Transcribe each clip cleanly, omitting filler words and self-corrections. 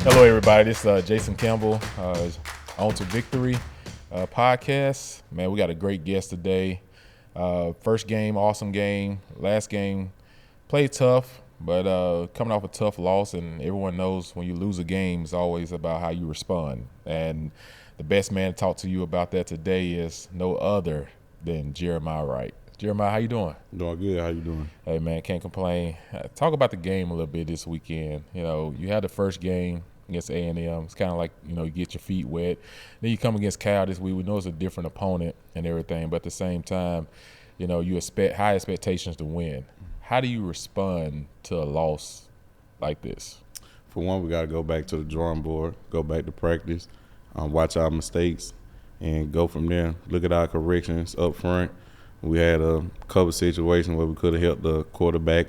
Hello, everybody. This is Jason Campbell, On to Victory podcast. Man, we got a great guest today. First game, awesome game. Last game, played tough, but coming off a tough loss, and everyone knows when you lose a game, it's always about how you respond. And the best man to talk to you about that today is no other than Jeremiah Wright. Jeremiah, how you doing? Doing good. How you doing? Hey, man, can't complain. Talk about the game a little bit this weekend. You know, you had the first game against A&M. It's kind of like, you get your feet wet. Then you come against Cal this week. We know it's a different opponent and everything, but at the same time, you expect high expectations to win. How do you respond to a loss like this? For one, we got to go back to the drawing board, go back to practice, watch our mistakes, and go from there. Look at our corrections up front. We had a couple situations where we could have helped the quarterback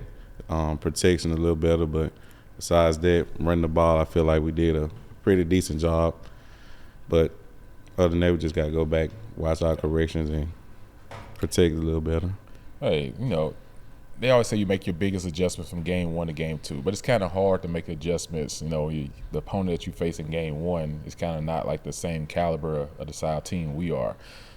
protection a little better, but besides that, running the ball, I feel like we did a pretty decent job. But other than that, we just got to go back, watch our corrections, and protect a little better. Hey, they always say you make your biggest adjustments from game one to game two, but it's kind of hard to make adjustments. The opponent that you face in game one is kind of not like the same caliber of the style team we are.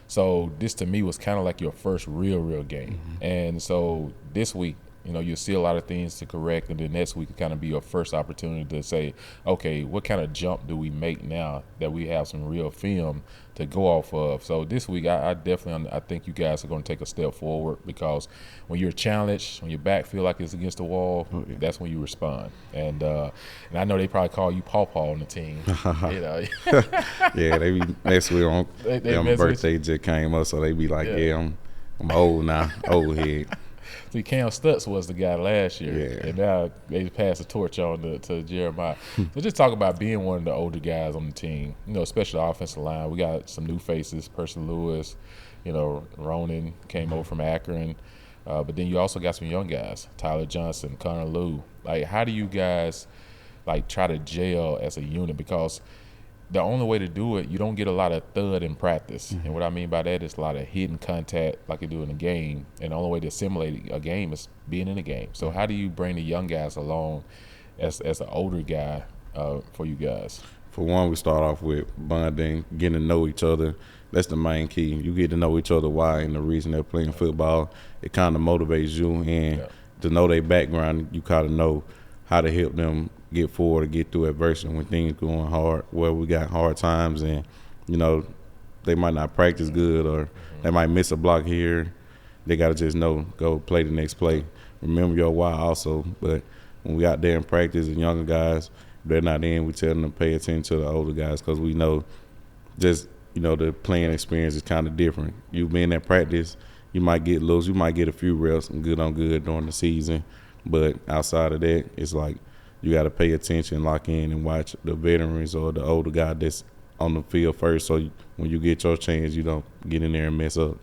So this to me was kind of like your first real game. Mm-hmm. And so this week, you'll see a lot of things to correct, and then next week will kind of be your first opportunity to say, okay, what kind of jump do we make now that we have some real film to go off of? So this week, I think you guys are going to take a step forward, because when you're challenged, when your back feel like it's against the wall, that's when you respond. And I know they probably call you Paw Paw on the team. Yeah, they be next week on their birthday just came up, so they be like, I'm old now, old head. See, Cam Stutz was the guy last year, and now they passed the torch on to Jeremiah. So just talk about being one of the older guys on the team, especially the offensive line. We got some new faces, Percy Lewis, Ronan came over from Akron, but then you also got some young guys, Tyler Johnson, Connor Lew. Like, how do you guys try to gel as a unit? Because the only way to do it, you don't get a lot of thud in practice. Mm-hmm. And what I mean by that is a lot of hidden contact like you do in a game. And the only way to simulate a game is being in a game. So how do you bring the young guys along as an older guy for you guys? For one, we start off with bonding, getting to know each other. That's the main key. You get to know each other why and the reason they're playing football. It kind of motivates you. And to know their background, you kind of know how to help them get forward or get through adversity when things going hard, where we got hard times, and they might not practice good, or they might miss a block here. They got to just know, go play the next play. Remember your why also. But when we out there in practice, the younger guys, if they're not in, we tell them to pay attention to the older guys, because we know the playing experience is kind of different. You being at practice, you might get loose, you might get a few reps and good on good during the season, but outside of that, it's like you got to pay attention, lock in, and watch the veterans or the older guy that's on the field first, so when you get your chance, you don't get in there and mess up.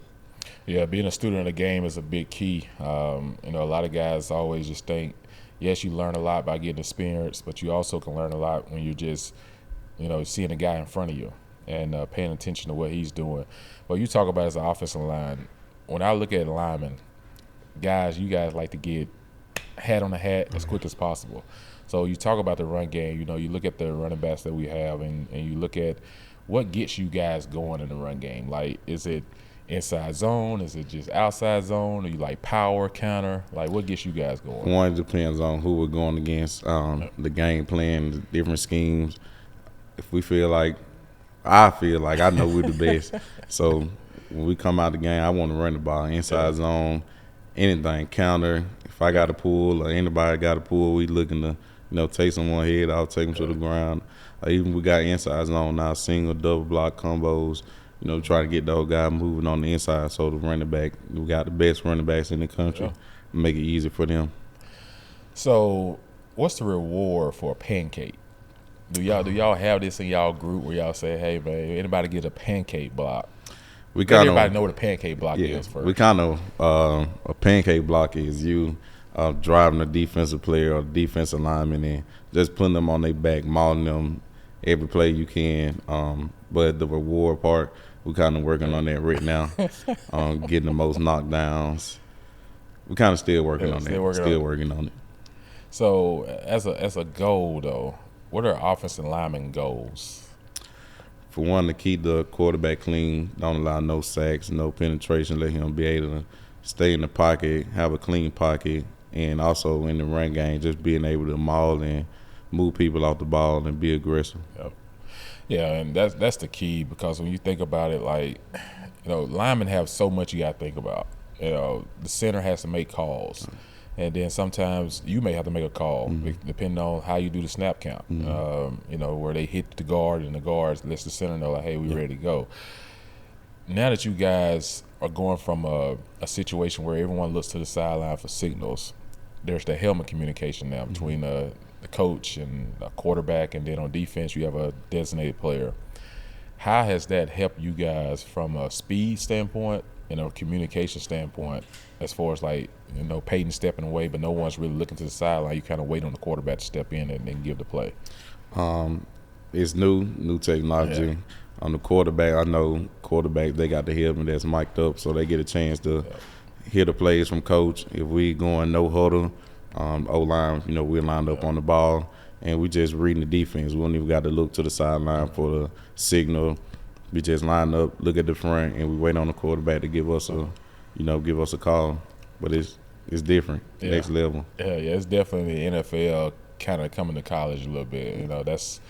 Yeah, being a student of the game is a big key. A lot of guys always just think, yes, you learn a lot by getting experience, but you also can learn a lot when you're just, seeing a guy in front of you and paying attention to what he's doing. Well, you talk about as an offensive line. When I look at linemen, you guys like to get hat on the hat as quick as possible. So you talk about the run game, you look at the running backs that we have, and you look at what gets you guys going in the run game. Like, is it inside zone? Is it just outside zone? Are you like power, counter? Like, what gets you guys going? One, depends on who we're going against, the game plan, the different schemes. If I feel like I know we're the best. So when we come out the game, I want to run the ball, inside zone, anything, counter. If I got a pull or anybody got a pull, we looking to take someone head off, take them to the ground. Even we got inside zone now, single, double block combos, try to get those guys moving on the inside. So the running back, we got the best running backs in the country, make it easy for them. So what's the reward for a pancake? Do y'all have this in y'all group where y'all say, hey, man, anybody get a pancake block? Everybody know what a pancake block is first. We kind of a pancake block is you driving a defensive player or defensive lineman and just putting them on their back, mauling them every play you can. But the reward part, we're kind of working on that right now, getting the most knockdowns. We're kind of still working on that. Still working on it. So as a goal though, what are offensive lineman goals? For one, to keep the quarterback clean, don't allow no sacks, no penetration, let him be able to stay in the pocket, have a clean pocket, and also in the run game, just being able to maul and move people off the ball and be aggressive. Yep. Yeah, and that's the key, because when you think about it, like, linemen have so much you got to think about. The center has to make calls, and then sometimes you may have to make a call depending on how you do the snap count. Where they hit the guard and the guard lets the center know, like, hey, we ready to go. Now that you guys are going from a situation where everyone looks to the sideline for signals, there's the helmet communication now between the coach and the quarterback, and then on defense you have a designated player. How has that helped you guys from a speed standpoint and a communication standpoint, as far as, like, Peyton stepping away but no one's really looking to the sideline? You kind of wait on the quarterback to step in and then give the play. It's new technology. Yeah. On the quarterback, I know quarterbacks, they got the helmet that's mic'd up, so they get a chance to hear the plays from coach. If we going no huddle, O-line, we're lined up on the ball, and we just reading the defense. We don't even got to look to the sideline for the signal. We just line up, look at the front, and we wait on the quarterback to give us a call. But it's different, next level. Yeah, it's definitely the NFL kind of coming to college a little bit. That's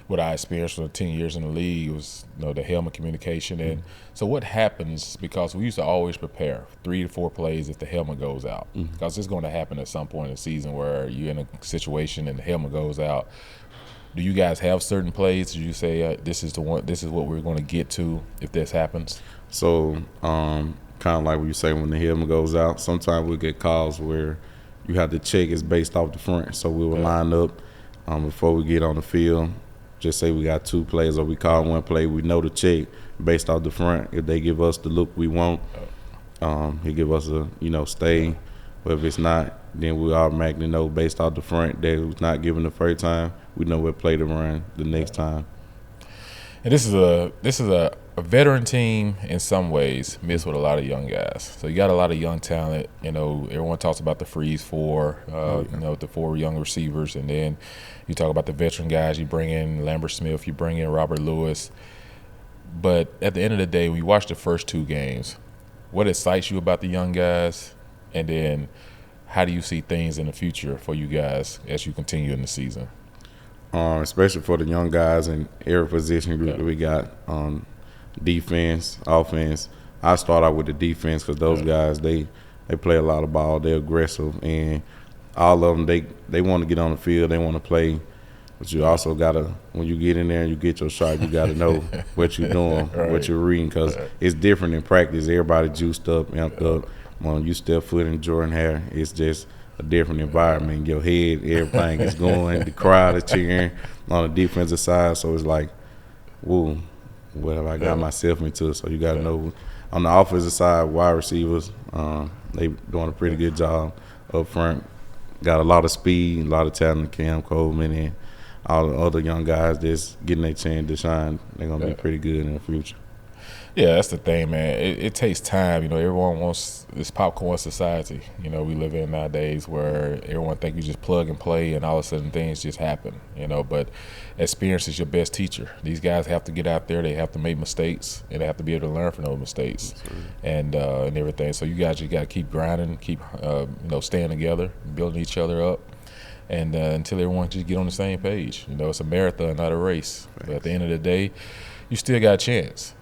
what I experienced for 10 years in the league, was the helmet communication. And so what happens, because we used to always prepare 3 to 4 plays if the helmet goes out, because it's going to happen at some point in the season where you're in a situation and the helmet goes out. Do you guys have certain plays? Do you say this is what we're going to get to if this happens? So kind of like what you say, when the helmet goes out, sometimes we get calls where you have to check it's based off the front. So we will line up before we get on the field. Just say we got 2 plays or we call 1 play, we know the check based off the front. If they give us the look we want, he give us a stay. But if it's not, then we automatically know based off the front that it was not given the first time. We know what play to run the next time. And this is a veteran team in some ways, mixed with a lot of young guys. So you got a lot of young talent. Everyone talks about the freeze 4, the 4 young receivers, and then you talk about the veteran guys. You bring in Lambert Smith, you bring in Robert Lewis. But at the end of the day, when you watch the first 2 games, what excites you about the young guys? And then how do you see things in the future for you guys as you continue in the season? Especially for the young guys in every position group that we got, defense, offense. I start out with the defense, because those guys, they play a lot of ball. They're aggressive, and all of them, they want to get on the field. They want to play. But you also got to, when you get in there and you get your shot, you got to know what you're doing, what you're reading, because it's different in practice. Everybody juiced up, amped up. When you step foot in Jordan hair, it's just a different environment. Your head, everything is going. The crowd is cheering on the defensive side. So it's like, whoa, what have I got myself into? So you got to know. On the offensive side, wide receivers, they doing a pretty good job up front. Got a lot of speed, a lot of talent. Cam Coleman and all the other young guys that's getting their chance to shine. They're going to be pretty good in the future. Yeah, that's the thing, man. It takes time. Everyone wants this popcorn society, we live in nowadays, where everyone think you just plug and play and all of a sudden things just happen, But experience is your best teacher. These guys have to get out there. They have to make mistakes, and they have to be able to learn from those mistakes and everything. So you guys just got to keep grinding, keep, staying together, building each other up. And until everyone just get on the same page. It's a marathon, not a race. But at the end of the day, you still got a chance.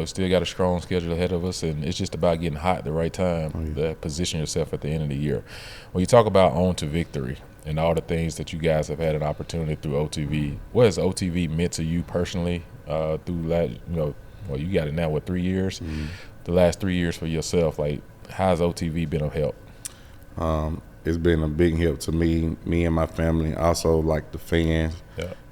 Still got a strong schedule ahead of us, and it's just about getting hot at the right time to position yourself at the end of the year. When you talk about On to Victory and all the things that you guys have had an opportunity through OTV, what has OTV meant to you personally through you got it now, 3 years? The last 3 years for yourself, like, how has OTV been of help? It's been a big help to me and my family, also like the fans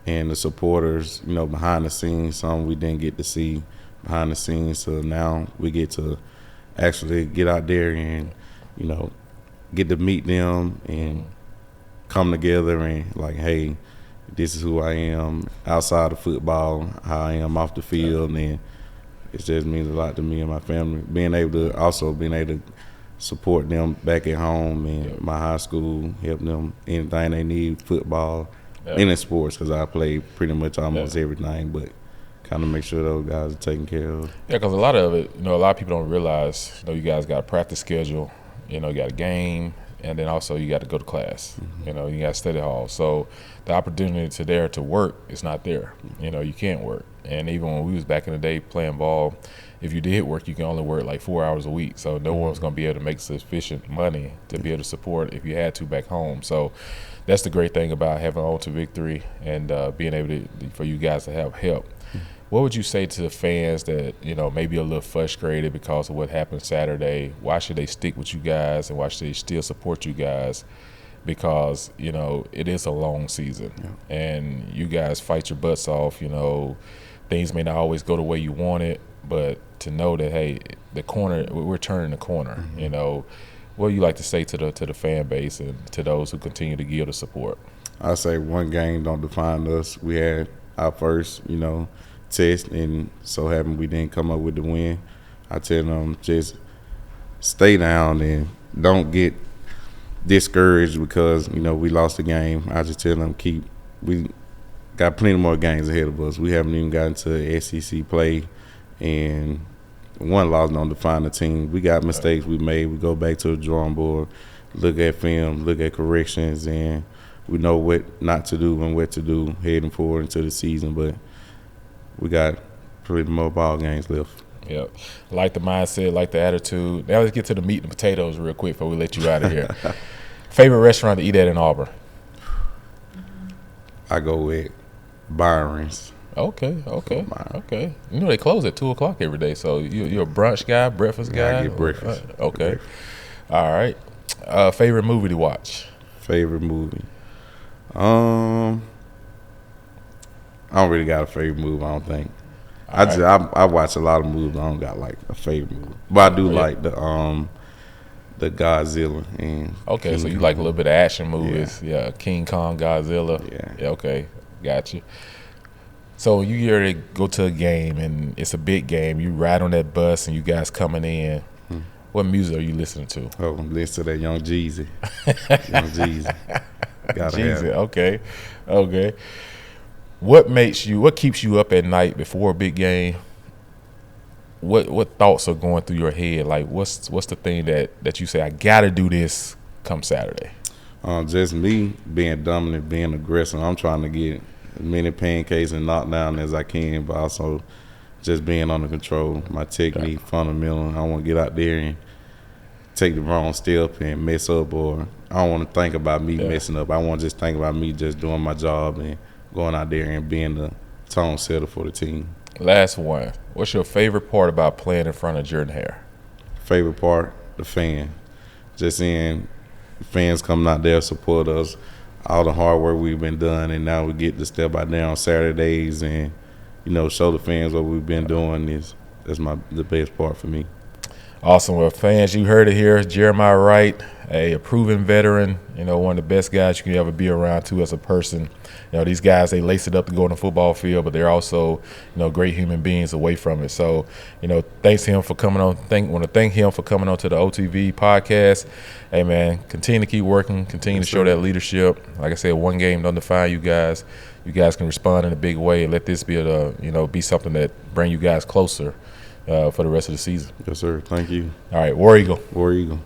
and the supporters, behind the scenes, something we didn't get to see behind the scenes. So now we get to actually get out there and, get to meet them and come together and, like, hey, this is who I am outside of football, how I am off the field, and it just means a lot to me and my family. Being able to support them back at home and my high school, help them anything they need, football, any sports, because I play pretty much almost everything, but kind of make sure those guys are taken care of. Yeah, because a lot of it, a lot of people don't realize, you guys got a practice schedule, you got a game, and then also you got to go to class. You got study hall. So the opportunity to work is not there. You can't work. And even when we was back in the day playing ball, if you did work, you can only work like 4 hours a week. So no one's going to be able to make sufficient money to be able to support if you had to back home. So that's the great thing about having On to Victory and being able for you guys to have help. What would you say to the fans that, maybe a little frustrated because of what happened Saturday? Why should they stick with you guys, and why should they still support you guys? Because, it is a long season, and you guys fight your butts off. Things may not always go the way you want it, but to know that, hey, we're turning the corner. What do you like to say to the fan base and to those who continue to give the support? I say one game don't define us. We had our first, test, and so happened we didn't come up with the win. I tell them just stay down and don't get discouraged because we lost the game. I just tell them we got plenty more games ahead of us. We haven't even gotten to SEC play, and one loss don't define the team. We got mistakes we made. We go back to the drawing board, look at film, look at corrections, and we know what not to do and what to do heading forward into the season. But we got pretty more ball games left. Yep. Like the mindset, like the attitude. Now let's get to the meat and potatoes real quick before we let you out of here. Favorite restaurant to eat at in Auburn? I go with Byron's. Okay. They close at 2:00 every day, so you're a brunch guy, breakfast guy? I get breakfast. Okay. All right. Favorite movie to watch? Favorite movie? I don't really got a favorite movie, I don't think. I watch a lot of movies. I don't got like a favorite movie, but I do like the Godzilla and King so you Kong. Like a little bit of action movies, yeah. King Kong, Godzilla, yeah. Okay, got you. So you get ready to go to a game and it's a big game. You ride on that bus and you guys coming in. What music are you listening to? Oh, I'm listening to that Young Jeezy. Young Jeezy. Jeezy. Okay. What keeps you up at night before a big game? What thoughts are going through your head? Like what's the thing that you say, I gotta do this come Saturday? Just me being dominant, being aggressive. I'm trying to get as many pancakes and knockdown as I can, but also just being under control. My technique, fundamental. I don't want to get out there and take the wrong step and mess up, or I don't want to think about me messing up. I want to just think about me just doing my job and going out there and being the tone setter for the team. Last one. What's your favorite part about playing in front of Jordan Hare? Favorite part? The fan. Just seeing the fans coming out there, support us, all the hard work we've been done, and now we get to step out there on Saturdays and, show the fans what we've been doing. That's the best part for me. Awesome. Well, fans, you heard it here. Jeremiah Wright, a proven veteran, one of the best guys you can ever be around too as a person. These guys, they lace it up to go on the football field, but they're also, great human beings away from it. So, thanks to him for coming on. Want to thank him for coming on to the OTV podcast. Hey, man, continue to keep working, continue to show that leadership. Like I said, one game don't define you guys. You guys can respond in a big way and let this be be something that bring you guys closer for the rest of the season. Yes, sir. Thank you. All right, War Eagle. War Eagle.